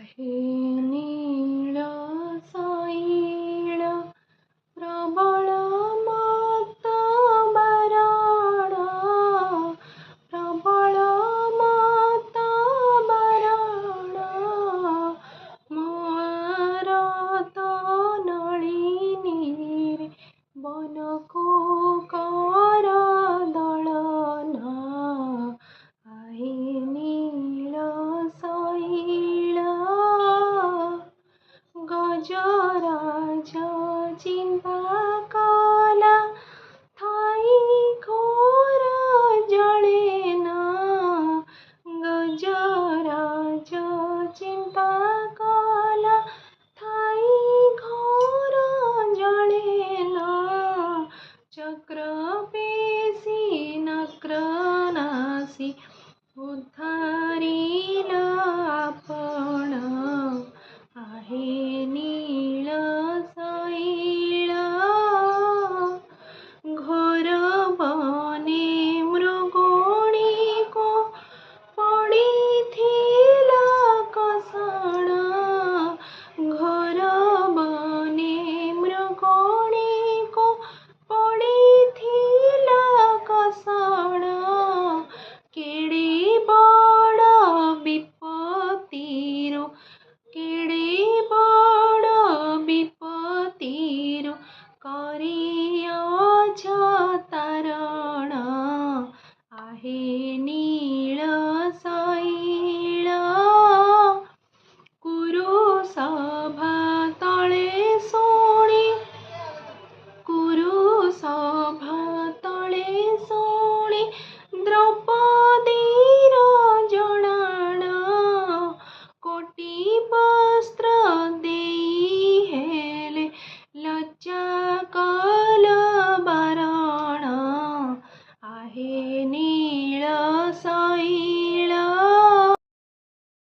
आहे नीळ साईल प्रबळ मत बराड प्रबळ मत बराड मारत नळिनी रे बनको कर दळना आहे नीळ साईल गजराज चिंता कला थाई घोर जळेना गजराज चिंता कला थाई घोर जळेना चक्र पेशी नक्र नासी उद्धारील आपण आहे नीळ साईल घोर बने मृगोणी को पडिथिल कषण घोर बने मृगोणी को पडिथिल कषण केडे बड़ विपत्तिर केडे बड़ विपत्तिर करियछ तारण आहे नीळ साईल कुरु सभा तळे सोणी कुरु सभा तळे सोणी द्रौपदीर जणाण कोटी वस्त्र देई हेले लज्जा कल बारण आहे नीळ